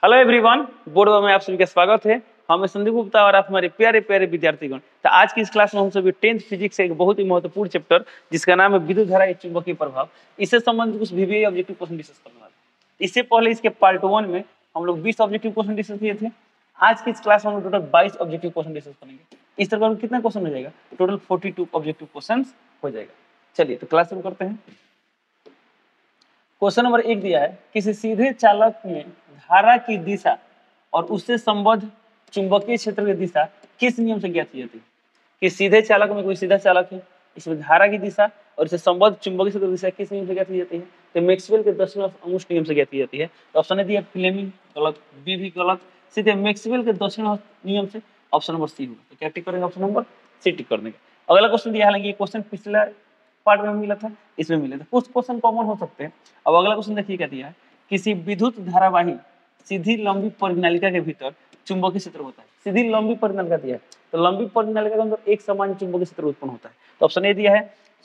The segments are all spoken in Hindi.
हेलो एवरीवन, बोर्ड में आप सभी का स्वागत है। हमें संदीप गुप्ता और आप हमारे प्यारे प्यारे विद्यार्थीगण। तो आज की इस क्लास में हम सभी 10th फिजिक्स से एक बहुत ही महत्वपूर्ण चैप्टर जिसका नाम है विद्युत धारा एक चुंबकीय प्रभाव, इससे संबंधित कुछ VVA ऑब्जेक्टिव क्वेश्चन डिस्कस करने वाले हैं। इससे पहले इसके पार्ट 1 में हम लोग 20 ऑब्जेक्टिव क्वेश्चन डिस्कस किए थे। आज की इस क्लास में हम टोटल 22 ऑब्जेक्टिव क्वेश्चन डिस्कस करेंगे। इस तरह का कितना क्वेश्चन हो जाएगा? टोटल 42 ऑब्जेक्टिव क्वेश्चन हो जाएगा। चलिए तो क्लास शुरू करते हैं। क्वेश्चन नंबर 1 दिया है, किसी सीधे चालक में धारा की दिशा और उससे संबद्ध चुंबकीय क्षेत्र की दिशा किस नियम से ज्ञात की जाती है? कि सीधे चालक में कोई सीधा चालक है, इसमें धारा की दिशा और इससे संबद्ध चुंबकीय क्षेत्र की दिशा किस नियम से ज्ञात की जाती है? तो मैक्सवेल के दक्षिण अंश नियम से ज्ञात की जाती है। तो ऑप्शन ए दिया फ्लेमिंग, गलत। बी भी गलत। सीधे मैक्सवेल के दक्षिण नियम से ऑप्शन नंबर सी होगा। तो क्या टिक करेंगे? ऑप्शन नंबर सी टिक करने का। अगला क्वेश्चन दिया, हालांकि ये क्वेश्चन पिछला पार्ट में मिला था, इसमें मिले थे। कुछ क्वेश्चन कॉमन हो सकते हैं। अब अगला क्वेश्चन देखिए क्या दिया है, किसी विद्युत धारावाही सीधी लंबी परिनालिका के भीतर चुंबकीय क्षेत्र होता है। सीधी लंबी परिनालिका दिया है, तो लंबी परिनालिका के अंदर एक समान चुंबकीय क्षेत्र उत्पन्न होता है। तो ऑप्शन ए दिया है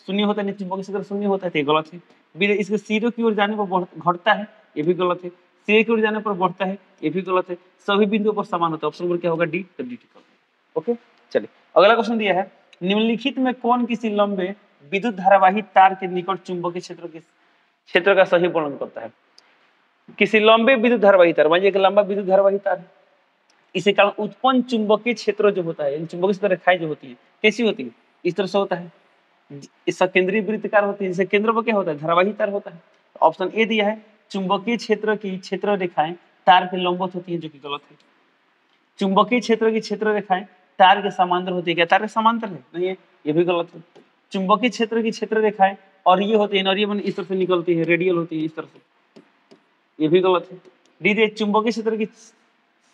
शून्य होता है, चुंबकीय क्षेत्र शून्य होता है, तो ये गलत है। बी इसके सिरों की ओर जाने पर घटता है, ये भी गलत है। सिरे की ओर जाने पर बढ़ता है, ये भी गलत है। सभी बिंदुओं पर समान होता है। ऑप्शन नंबर क्या होगा? डी। तो डी टिक कर देंगे। ओके, चलिए अगला क्वेश्चन दिया है, निम्नलिखित में कौन किसी लंबे विद्युत धारावाही तार के निकट चुंबकीय क्षेत्र का सही वर्णन करता है? किसी लंबे विद्युत धारावाही तार, मानिए एक लंबा विद्युत धारावाही तार है, इसी कारण उत्पन्न चुंबकीय क्षेत्र जो होता है, चुंबकीय क्षेत्र रेखाएं जो होती है कैसी होती है? इस तरह से होता है, इसका केंद्रीय वृत्ताकार होती है, जिससे केंद्र पर क्या होता है? धारावाही तार होता है। ऑप्शन ए दिया है चुंबकीय क्षेत्र की क्षेत्र रेखाएं तार के लंबवत होती है, जो कि गलत है। चुंबकीय क्षेत्र की क्षेत्र रेखाएं तार के समांतर होती है, क्या तार के समांतर है? नहीं है, ये भी गलत है। चुंबकीय क्षेत्र की क्षेत्र रेखाएं और ये होती है, और ये इस तरह से निकलती है, रेडियल होती है इस तरह से, ये भी गलत है। डी दे चुंबकीय क्षेत्र की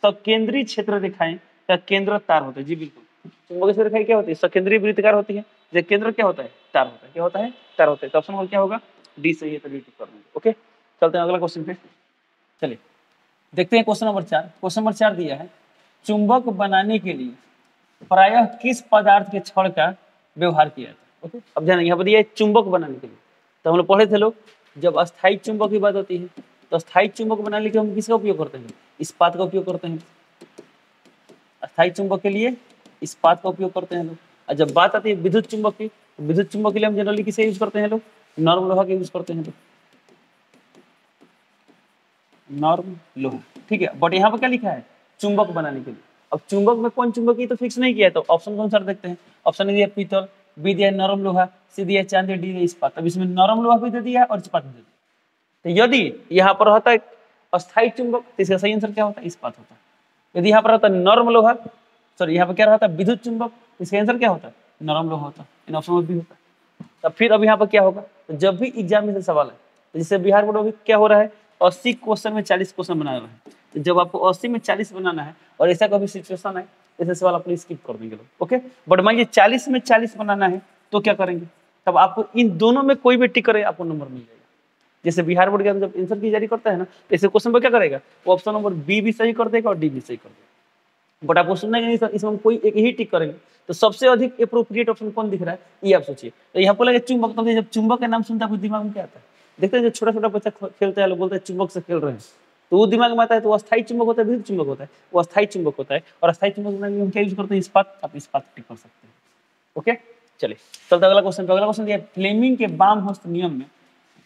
सकेंद्रीय क्षेत्र रेखाएं का केंद्र तार होता है। जी बिल्कुल, चुंबकीय क्षेत्र रेखाएं क्या होती है? सकेंद्रीय वृत्ताकार होती है, जो केंद्र क्या होता है? तार होता है। क्या होता है? तार होता है। तो ऑप्शन नंबर क्या होगा? डी सही है, तो डी टिक कर देंगे। ओके, चलते हैं अगला क्वेश्चन पे। चलिए देखते हैं क्वेश्चन नंबर 4। क्वेश्चन नंबर 4 दिया है, चुंबक बनाने के लिए प्रायः किस पदार्थ के छड़ का व्यवहार किया जाता है? ओके, अब ध्यान, यहाँ पर दिया है चुंबक बनाने के लिए। तो हम लोग पढ़े थे लोग, जब अस्थायी चुंबक की बात होती है तो अस्थायी चुंबक बनाने के लिए हम किसका उपयोग करते हैं? इस्पात का उपयोग करते हैं। अस्थायी चुंबक के लिए इस्पात का उपयोग करते हैं लोग। और जब बात आती है विद्युत चुंबक की, विद्युत चुंबक के लिए हम जनरली किसे यूज करते हैं लोग? नॉर्म लोहा का यूज करते हैं लोग, नॉर्म लोहा। ठीक है, बट यहाँ पर क्या लिखा है? चुंबक बनाने के लिए। अब चुंबक में कौन चुंबक की तो फिक्स नहीं किया, तो ऑप्शन कौन सा देखते हैं। ऑप्शन ए दिया पीतल, बी दिया नरम लोहा, सी दिया चांदी, डी दिया इस्पात। अब इसमें नरम लोहा भी दे दिया और इस्पात भी दे दिया। तो यदि यहाँ पर होता है अस्थायी चुंबक, तो इसका सही आंसर क्या होता है? इस्पात होता है। यदि यहाँ पर होता है नरम लोहा, सॉरी यहाँ पर क्या रहता है? विद्युत चुंबक, इसका आंसर क्या होता है? नरम लोहा होता है। ऑप्शन भी होता है। तब फिर अब यहाँ पर क्या होगा? तो जब भी एग्जाम में से सवाल है, तो जैसे बिहार बोर्ड में क्या हो रहा है, 80 क्वेश्चन में 40 क्वेश्चन बना रहा है। तो जब आपको 80 में 40 बनाना है और ऐसा कभी सिचुएशन है, ऐसे सवाल अपने स्किप कर देंगे लोग। ओके, बट मानिए 40 में 40 बनाना है तो क्या करेंगे? तब आपको इन दोनों में कोई भी टिक करे, आपको नंबर मिल जाएगा। जैसे बिहार बोर्ड के अंदर जब आंसर की जारी करता है ना, तो ऐसे क्वेश्चन पर क्या करेगा? वो ऑप्शन नंबर बी भी सही कर देगा और डी भी सही कर देगा। बट आपको सुनना नहीं, इसमें हम कोई एक ही टिक करेंगे। तो सबसे अधिक अप्रोप्रिएट ऑप्शन कौन दिख रहा है, ये आप सोचिए। तो यहाँ पर चुंबक, तो जब चुंबक का नाम सुनता है आपको दिमाग में क्या आता है? देखते हैं जो छोटा छोटा बच्चा खेलता है, लोग बोलते हैं चुंबक से खेल रहे हैं, तो वो दिमाग में आता है। तो वो अस्थायी चुंबक होता है, विद्युत चुंबक होता है, वो अस्थायी चुंबक होता है। और अस्थायी चुंबक बनाने के लिए हम क्या यूज करते हैं? इस्पात। आप इस्पात टिक कर सकते हैं। ओके, चलिए चलते अगला क्वेश्चन पे। अगला क्वेश्चन दिया, फ्लेमिंग के वाम हस्त नियम में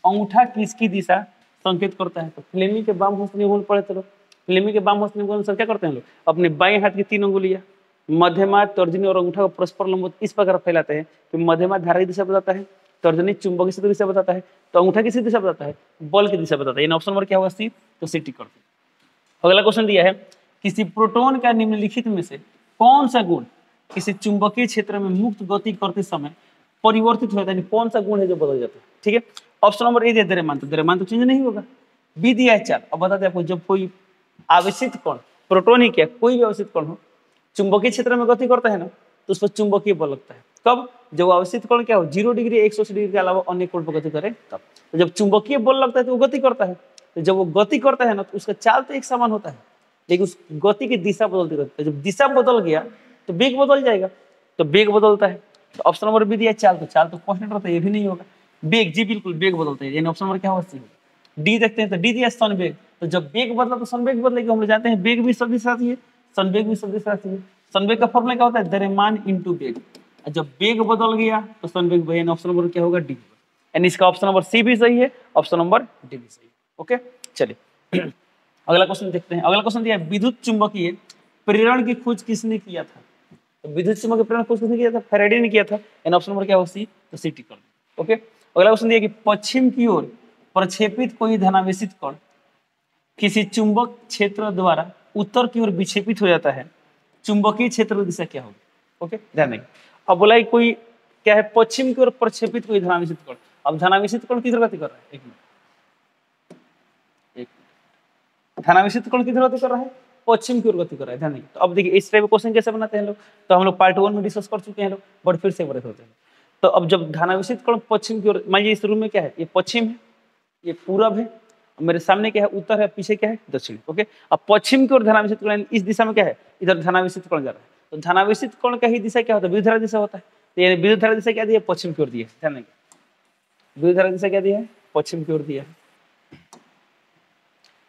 अंगूठा किसकी दिशा संकेत करता है? तो फ्लेमिंग के वाम हस्त नियम पढ़े थे लोग। फ्लेमिंग के वाम हस्त नियम के अनुसार क्या करते हैं लोग? अपने बाएं हाथ की 3 अंगुलियां मध्यमा, तर्जनी और अंगूठा को परस्पर लंबवत इस प्रकार फैलाते हैं कि मध्यमा धारा की दिशा बताता है, तर्जनी चुंबकीय क्षेत्र की दिशा बताता है, तो अंगूठा किसी दिशा बताता है? बल की दिशा बताता है। इन ऑप्शन नंबर क्या होगा? सी। तो सी टिक करते हैं। अगला क्वेश्चन दिया है, किसी प्रोटॉन का निम्नलिखित में से कौन सा गुण किसी चुंबकीय क्षेत्र में मुक्त गति करते समय परिवर्तित होता है? कौन सा गुण है जो बदल जाता है? ठीक है, ऑप्शन नंबर ए दिया द्रव्यमान, तो द्रव्यमान तो चेंज नहीं होगा। बी दिया है 4। अब बताते हैं आपको, जब कोई आवेशित कण, प्रोटॉन ही क्या, कोई भी आवेशित कण हो, चुंबकीय क्षेत्र में गति करता है ना, तो उस पर चुंबकीय बल लगता है। कब? जब आवेशित कण क्या हो, 0 डिग्री 180 डिग्री के अलावा अन्य कोण पर गति करे तब। तो जब चुंबकीय बल लगता है तो वो गति करता है। तो जब वो गति करता है ना, तो उसका चाल तो एक समान होता है, लेकिन उस गति की दिशा बदलती रहती है। जब दिशा बदल गया तो वेग बदल जाएगा, तो वेग बदलता है। तो ऑप्शन नंबर बी दिया चाल, तो चाल तो कांस्टेंट रहता है, ये भी नहीं होगा। वेग, जी बिल्कुल वेग बदलता है, यानी ऑप्शन नंबर क्या होगा? सी। डी देखते हैं, तो डी दिया संवेग, तो जब वेग बदला तो संवेग बदलेगी। हम लोग जानते हैं वेग भी सदिश राशि है, संवेग भी सदिश राशि है। संवेग का फॉर्मूला क्या होता है? द्रव्यमान इंटू वेग। जब वेग बदल गया तो संवेग वही, ऑप्शन नंबर क्या होगा? डी होगा। यानी इसका ऑप्शन नंबर सी भी सही है, ऑप्शन नंबर डी भी सही है। ओके, चलिए अगला क्वेश्चन देखते हैं। अगला क्वेश्चन दिया है विद्युत चुंबकीय प्रेरण की खोज किसने किया था? तो विद्युत चुंबकीय प्रेरण खोज किसने किया था? फैराडे ने किया था। एंड ऑप्शन नंबर क्या होगा? सी। तो सी टिक कर दो। ओके, अगला क्वेश्चन दिया कि पश्चिम की ओर प्रक्षेपित कोई धनावेशित कण किसी चुंबक क्षेत्र द्वारा उत्तर की ओर विक्षेपित हो जाता है, चुंबकीय क्षेत्र की दिशा क्या होगी? ओके, ध्यान देंगे। अब बोला कि कोई क्या है? पश्चिम की ओर प्रक्षेपित कोई धनावेशित कण। अब धनावेशित कण किधर गति कर रहा है? एक मिनट, धनावेशित कण किधर गति कर रहा है? पश्चिम की ओर गति कर रहा है। ध्यान देंगे। तो अब देखिए इस टाइप क्वेश्चन कैसे बनाते हैं लोग, तो हम लोग पार्ट 1 में डिस्कस कर चुके हैं लोग, बट फिर से बड़े होते हैं। तो अब जब धनावेशित कण पश्चिम की ओर, मान लीजिए इस रूम में क्या है? ये पश्चिम है, ये पूरब है, मेरे सामने क्या है? उत्तर है, पीछे क्या है? दक्षिण। ओके, अब पश्चिम की ओर धनावेशित कण इस दिशा में क्या है? इधर धनावेशित कण जा रहा है। तो धनावेशित कण का ही दिशा क्या होता है? विद्युत धारा दिशा होता है। तो ये विद्युत धारा दिशा क्या दी है? पश्चिम की ओर दी है। ध्यान देंगे, विद्युत धारा दिशा क्या दी है? पश्चिम की ओर दी है।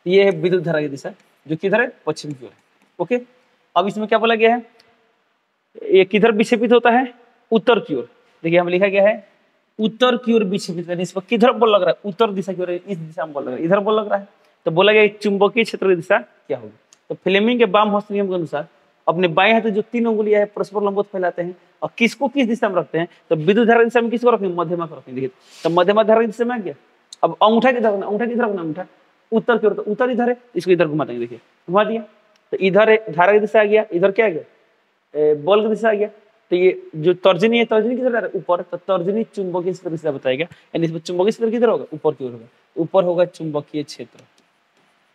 ये है विद्युत धारा की दिशा जो किधर है? पश्चिम की ओर है। ओके, अब इसमें क्या बोला गया है? ये किधर विक्षेपित होता है? उत्तर की ओर। देखिए हम लिखा गया है उत्तर की ओर विक्षेपित, इस पर किधर बल लग रहा है? उत्तर दिशा की ओर, इस दिशा में बल लग रहा है, इधर बल लग रहा है। तो बोला गया चुंबकीय क्षेत्र की दिशा क्या होगी? तो फ्लेमिंग के बामहस्त नियम के अनुसार अपने बाएं हाथ जो 3 उंगलियां है परस्पर लंबवत फैलाते हैं और किसको किस दिशा में रखते हैं? तो विद्युत धारा दिशा में किसको रखेंगे? मध्यमा को रखेंगे। देखिए तो मध्यमा धारा दिशा में आ गया। अब अंगूठा किधर रखना? अंगूठा किधर रखना? अंगूठा उत्तर की ओर, तो उत्तर इधर है, इसको इधर घुमा देंगे। देखिए घुमा दिया, तो इधर है धारा की दिशा आ गया, इधर क्या आ गया? बल की दिशा आ गया। तो ये जो तर्जनी है, तर्जनी किधर है? ऊपर। तो तर्जनी चुंबकीय क्षेत्र की दिशा बताएगा। यानी इसमें चुंबकीय क्षेत्र किधर होगा? ऊपर की ओर होगा। ऊपर होगा चुंबकीय क्षेत्र।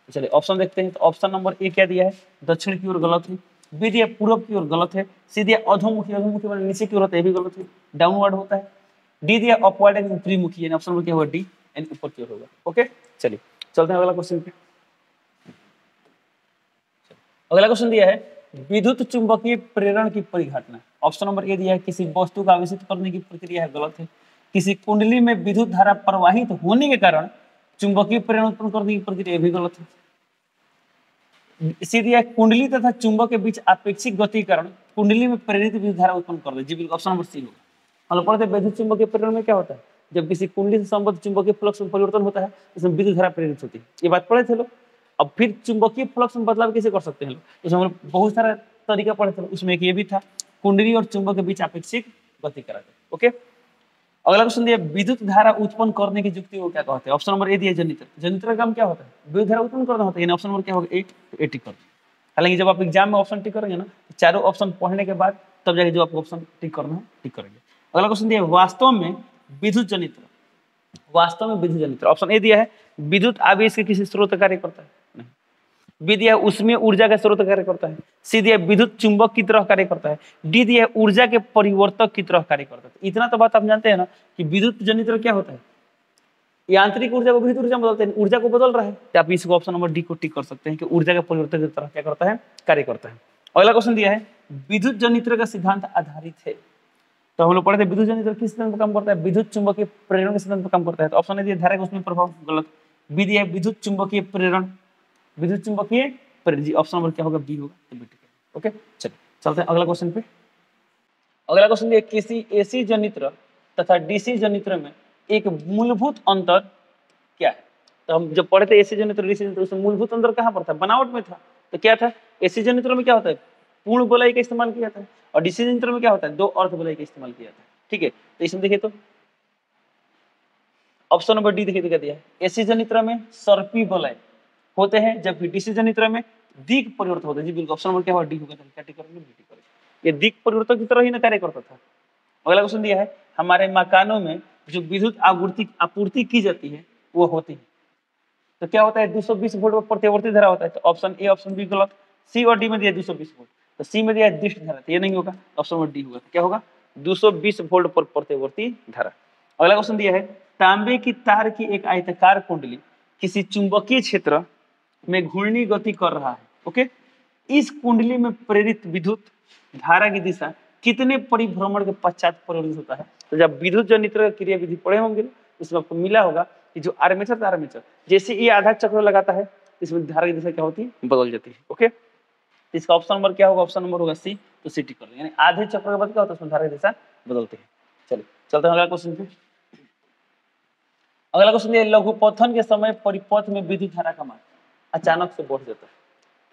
चलिए ऑप्शन देखते हैं। तो ऑप्शन नंबर ए क्या दिया है? दक्षिण की ओर गलत है। बी दिया पूर्व की ओर गलत है। सी दिया अधोमुखी, अधोमुखी माने नीचे की ओर होता है, ये भी गलत है, डाउनवर्ड होता है। डी दिया अपवर्ड एंड ऊपरी मुखी, यानी ऑप्शन नंबर क्या होगा? डी एंड ऊपर की ओर होगा। ओके, चलिए चलते हैं अगला क्वेश्चन पे। अगला क्वेश्चन दिया है विद्युत चुंबकीय प्रेरण की परिघटना। ऑप्शन नंबर ए दिया है किसी वस्तु को आवेशित करने की प्रक्रिया है, गलत है। किसी कुंडली में विद्युत धारा प्रवाहित होने के कारण चुंबकीय प्रेरण उत्पन्न करने की प्रक्रिया भी गलत है। सी दिया है कुंडली तथा चुंबक के बीच आपेक्षिक गति के कारण कुंडली में प्रेरित विद्युत धारा उत्पन्न कर दे। जी बिल्कुल, ऑप्शन नंबर सी होगा। हम लोग पढ़ते हैं विद्युत चुंबकीय प्रेरण में क्या होता है? जब किसी कुंडली से संबद्ध चुंबकीय फ्लक्स में परिवर्तन होता है, उसमें विद्युत धारा प्रेरित होती है। ये बात पढ़े थे लोग। अब फिर चुंबकीय फ्लक्स में बदलाव कैसे कर सकते हैं लोग? उसमें हम लोग बहुत सारा तरीका पढ़े थे, उसमें एक ये भी था, कुंडली और चुंबक के बीच आपेक्षिक गति करा दे। ओके, अगला क्वेश्चन दिया विद्युत धारा उत्पन्न करने की युक्ति को क्या कहते हैं? ऑप्शन नंबर ए दिया जनरेटर। जनरेटर का काम क्या होता है? विद्युत धारा उत्पन्न करना होता है। ऑप्शन नंबर क्या होगा? ए। तो ए टिक कर। हालांकि जब आप एग्जाम में ऑप्शन टिक करेंगे ना, चारों ऑप्शन पढ़ने के बाद तब जाके जो आपको ऑप्शन टिक करना है टिक करेंगे। अगला क्वेश्चन दिया वास्तव में विद्युत जनित्र, वास्तव में विद्युत जनित्र। ऑप्शन ए दिया है विद्युत आवेश के किसी स्रोत कार्य करता है, नहीं। बी दिया उसमें ऊर्जा का स्रोत कार्य करता है। सी दिया विद्युत चुंबक की तरह कार्य करता है। डी दिया ऊर्जा के परिवर्तक की तरह कार्य करता है। इतना तो बात आप जानते हैं ना कि विद्युत जनित्र क्या होता है? यांत्रिक ऊर्जा को विद्युत ऊर्जा में बदलते हैं, ऊर्जा को बदल रहा है। तो आप इसको ऑप्शन नंबर डी को टिक कर सकते हैं कि ऊर्जा के परिवर्तक की तरह क्या करता है? कार्य करता है। अगला क्वेश्चन दिया है विद्युत जनित्र का सिद्धांत आधारित है। तो हम लोग पढ़े थे विद्युत जनित्र किस सिद्धांत पर काम करता है? विद्युत चुंबकीय प्रेरण के सिद्धांत पर काम करता है। तो ऑप्शन ए दिया धारा का उसमें प्रभाव, गलत। बी दिया विद्युत चुंबकीय प्रेरण, विद्युत चुंबकीय प्रेरण, जी ऑप्शन नंबर क्या होगा? बी होगा। तो बी टिक है। ओके, चलिए चलते हैं अगला क्वेश्चन पे। अगला क्वेश्चन दिया किसी एसी जनित्र तथा डीसी जनित्र में एक मूलभूत अंतर क्या है? तो हम जब पढ़े थे एसी जनित्र डीसी जनित्र, उसमें मूलभूत अंतर कहाँ पर था? बनावट में था। तो क्या था? एसी जनित्र में क्या होता है? पूर्ण गोलाई का इस्तेमाल किया जाता है, और डीसी जनित्र में क्या होता है? 2 अर्ध गोलाई का इस्तेमाल किया जाता है। ठीक है, तो इसमें देखिए तो ऑप्शन नंबर डी देखिए तो क्या दिया है? एसी जनित्र में सर्पी गोलाई होते हैं, जबकि डीसी जनित्र में दिक् परिवर्तक होते हैं। जी बिल्कुल, ऑप्शन नंबर क्या होगा? डी होगा। क्या टिक करेंगे? बी टिक करेंगे। ये दिक् परिवर्तक की तरह ही ना कार्य करता था। अगला क्वेश्चन दिया है हमारे मकानों में जो विद्युत आपूर्ति की जाती है वो होती है, तो क्या होता है? 220 वोल्ट पर प्रतिवर्ती धारा होता है। तो ऑप्शन ए ऑप्शन बी गलत। सी और डी में दिया 220 वोल्ट, तो सी में दिया दिष्ट धारा, तो ये नहीं होगा। ऑप्शन नंबर डी होगा। तो क्या होगा? 220 वोल्ट पर प्रतिवर्ती धारा। अगला क्वेश्चन दिया है तांबे की तार की एक आयताकार कुंडली किसी चुंबकीय क्षेत्र में घूर्णी गति कर रहा है। ओके, इस कुंडली में प्रेरित विद्युत धारा की दिशा कितने परिभ्रमण के पश्चात परिवर्तित होता है? तो जब विद्युत जनित्र क्रिया विधि पढ़े होंगे उसमें आपको मिला होगा कि जो आर्मेचर था, आर्मेचर जैसे ये आधा चक्र लगाता है इसमें धारा की दिशा क्या होती है, बदल जाती है। ओके, तो इसका ऑप्शन नंबर क्या होगा, ऑप्शन नंबर होगा सी, तो सिटी कॉलम, यानी आधे चक्र के बाद क्या होता है, उसमें धारा की दिशा बदलती है। चलिए चलते हैं अगला क्वेश्चन पे। अगला क्वेश्चन ये, लघुपथन के समय परिपथ में विद्युत धारा का मान अचानक से बढ़ जाता है।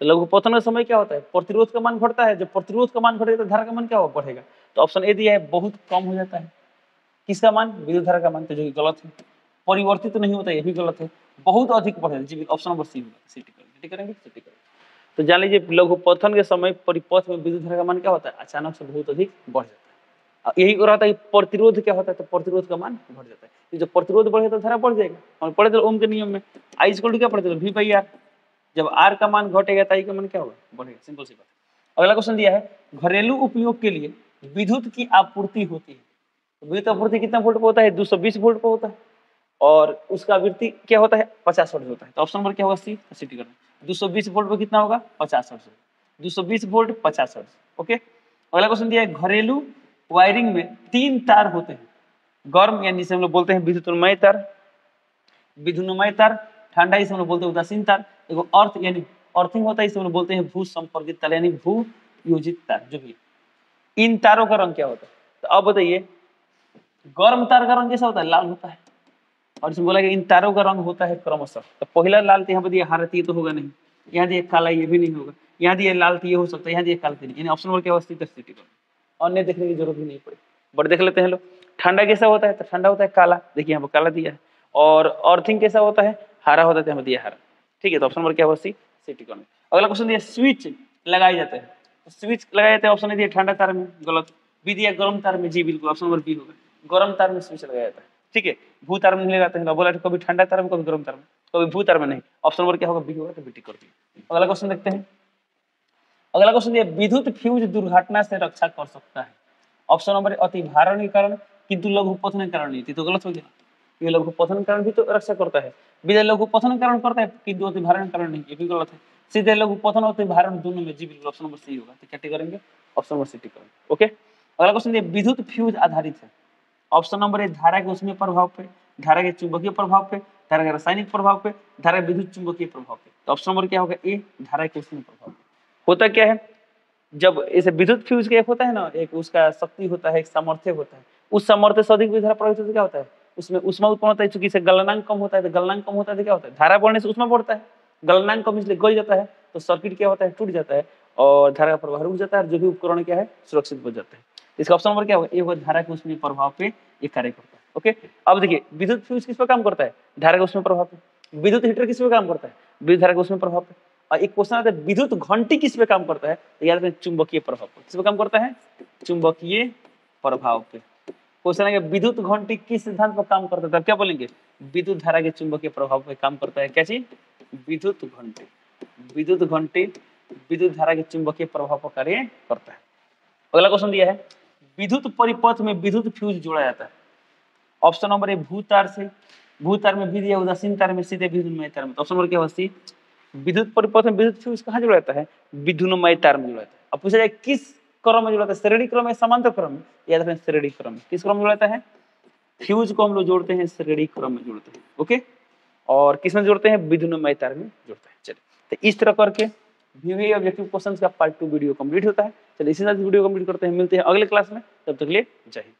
तो लघुपथन के समय क्या होता है, प्रतिरोध का मान घटता है, जब प्रतिरोध का मान घटेगा तो धारा का मान क्या होगा, बढ़ेगा। तो ऑप्शन ए दिया है, बहुत कम हो जाता है। किसका मान, विद्युत धारा का मान, तो जो गलत है। परिवर्तित तो नहीं होता, ये भी गलत है। बहुत अधिक बढ़ेगा, जी ऑप्शन नंबर सी होगा, सिटी करेंगे, सिटी करेंगे। तो जान लीजिए लघुपथन के समय परिपथ में विद्युत धारा का मान क्या होता है, अचानक से बहुत अधिक बढ़ जाता है। यही हो रहा था कि प्रतिरोध क्या होता है, तो प्रतिरोध का मान बढ़ जाता है। जब प्रतिरोध बढ़ेगा तो धारा बढ़ जाएगा, और पढ़े थे ओम के नियम में आई इक्वल टू क्या पढ़े थे, V/R। जब R का मान घटेगा तो I का मान क्या होगा, बढ़ेगा, सिंपल सी बात है। अगला क्वेश्चन दिया है, घरेलू उपयोग के लिए विद्युत की आपूर्ति होती है। विद्युत आपूर्ति कितना वोल्ट पर होता है, 220 वोल्ट पर होता है, और उसका आवृत्ति क्या होता है, 50 हर्ट्ज होता है। तो ऑप्शन नंबर क्या होगा, सी, सिटी करना। 220 वोल्ट पर कितना होगा, 50 हर्ट्ज। 220 volt 50 hertz. ओके, अगला क्वेश्चन दिया है, घरेलू वायरिंग में 3 तार होते हैं, गर्म यानी जिसे हम लोग बोलते हैं विद्युतमय तार, विद्युन्मय तार, ठंडा इसे हम लोग बोलते हैं उदासीन तार, एगो अर्थ यानी अर्थिंग होता है, इसे हम लोग बोलते हैं भू संपर्कित तार यानी भू योजित तार। जो भी इन तारों का रंग क्या होता है, तो अब बताइए, गर्म तार का रंग कैसा होता है, लाल होता है, और इसमें बोला कि इन तारों का रंग होता है क्रमशः। तो पहला लाल तो यहाँ पर दिया हरा, तो ये तो होगा नहीं, यहाँ दिया काला, ये भी नहीं होगा, यहाँ दिया लाल तो ये हो सकता है, यहाँ दिया काला तो नहीं, यानी ऑप्शन नंबर क्या होगा, सिटी। अन्य देखने की जरूरत भी नहीं पड़ी, बट देख लेते हैं लोग। ठंडा कैसा होता है, तो ठंडा होता है काला, देखिए यहाँ पर काला दिया है। और अर्थिंग कैसा होता है, हरा होता है, यहाँ पर दिया हरा। ठीक है, तो ऑप्शन नंबर क्या होगा, सी, सिटी। अगला क्वेश्चन दिया, स्विच लगाए जाते हैं, स्विच लगाए जाते हैं, ऑप्शन दिया ठंडा तार में, गलत। बी दिया गर्म तार में, जी बिल्कुल, ऑप्शन नंबर बी होगा, गर्म तार में स्विच लगाया जाता है। ठीक है, भू तार में नहीं लगाते हैं, बोला कभी ठंडा तार में, कभी गर्म तार में, कभी भू तार में नहीं। ऑप्शन नंबर क्या होगा, बी होगा, तो बी टिक कर दिया। अगला क्वेश्चन देखते हैं। अगला क्वेश्चन दिया, विद्युत फ्यूज दुर्घटना से रक्षा कर सकता है। ऑप्शन नंबर अति भारण के कारण, किंतु लघुपथन के कारण नहीं थी, तो गलत हो गया। ये लघुपथन के कारण भी तो रक्षा करता है, विद्युत लघुपथन के कारण करता है, किंतु अति भारण के कारण नहीं, ये भी गलत है। सीधे लघुपथन और अति भारण दोनों में, जी बिल्कुल, ऑप्शन नंबर सी होगा। तो क्या करेंगे, ऑप्शन नंबर सी टिक करेंगे। ओके, अगला क्वेश्चन दिया, विद्युत फ्यूज आधारित है। ऑप्शन नंबर ए, धारा के उसमें प्रभाव पे, धारा के चुंबकीय प्रभाव पे, धारा के रासायनिक प्रभाव पे, धारा के विद्युत चुंबकीय प्रभाव पे। तो ऑप्शन नंबर क्या होगा, ए, धारा के उसमें प्रभाव पे। होता क्या है, जब ऐसे विद्युत फ्यूज के एक होता है ना, एक उसका शक्ति होता है, एक सामर्थ्य होता है, उस सामर्थ्य से अधिक धारा प्रवाहित होता है, क्या होता है, उसमें उष्मा उत्पन्न होता है। चूंकि इसे गलनांक कम होता है, तो गलनांक कम होता है तो क्या होता है, धारा बढ़ने से उष्मा बढ़ता है, गलनांक कम इसलिए गल जाता है, तो सर्किट क्या होता है, टूट जाता है, और धारा का प्रवाह रुक जाता है, और जो भी उपकरण क्या है, सुरक्षित बच जाता है। इसका ऑप्शन नंबर क्या होगा, ए होगा, धारा के उसमें प्रभाव पे ये कार्य करता है। ओके, अब देखिए विद्युत फ्यूज किस पे काम करता है, धारा के उसमें प्रभाव पे। विद्युत हीटर किस पे काम करता है, विद्युत धारा के उसमें प्रभाव पे। और एक क्वेश्चन आता है, विद्युत घंटी किस पे काम करता है, तो याद रखें चुंबकीय प्रभाव पे। किस पे काम करता है, चुंबकीय प्रभाव पे। क्वेश्चन है, विद्युत घंटी किस सिद्धांत पर काम करता है, तब क्या बोलेंगे, विद्युत धारा के चुंबकीय प्रभाव पे काम करता है। क्या चीज, विद्युत घंटी, विद्युत घंटी विद्युत धारा के चुंबकीय प्रभाव पर कार्य करता है। अगला क्वेश्चन दिया है, विद्युत परिपथ में विद्युत फ्यूज जोड़ा जाता है। ऑप्शन नंबर ए, भू तार से, भू तार में भी दिया, उदासीन तार में, सीधे विद्युन्मय तार में। ऑप्शन नंबर क्या होगा, सी, विद्युत परिपथ में विद्युत फ्यूज कहाँ जुड़ा जाता है, विद्युन्मय तार में जुड़ा जाता है। अब पूछा जाए किस क्रम में जुड़ा जाता है, श्रेणी क्रम में, समांतर क्रम में, याद रखें श्रेणी क्रम में। किस क्रम में जुड़ा जाता है, फ्यूज को हम लोग जोड़ते हैं श्रेणी क्रम में जोड़ते हैं। ओके, और किस में जोड़ते हैं, विद्युन्मय तार में जोड़ते हैं। चलिए, तो इस तरह करके VVA ऑब्जेक्टिव क्वेश्चंस का पार्ट 2 वीडियो कंप्लीट होता है। चलिए इसी तरह वीडियो कंप्लीट करते हैं, मिलते हैं अगले क्लास में, तब तक के लिए जय हिंद।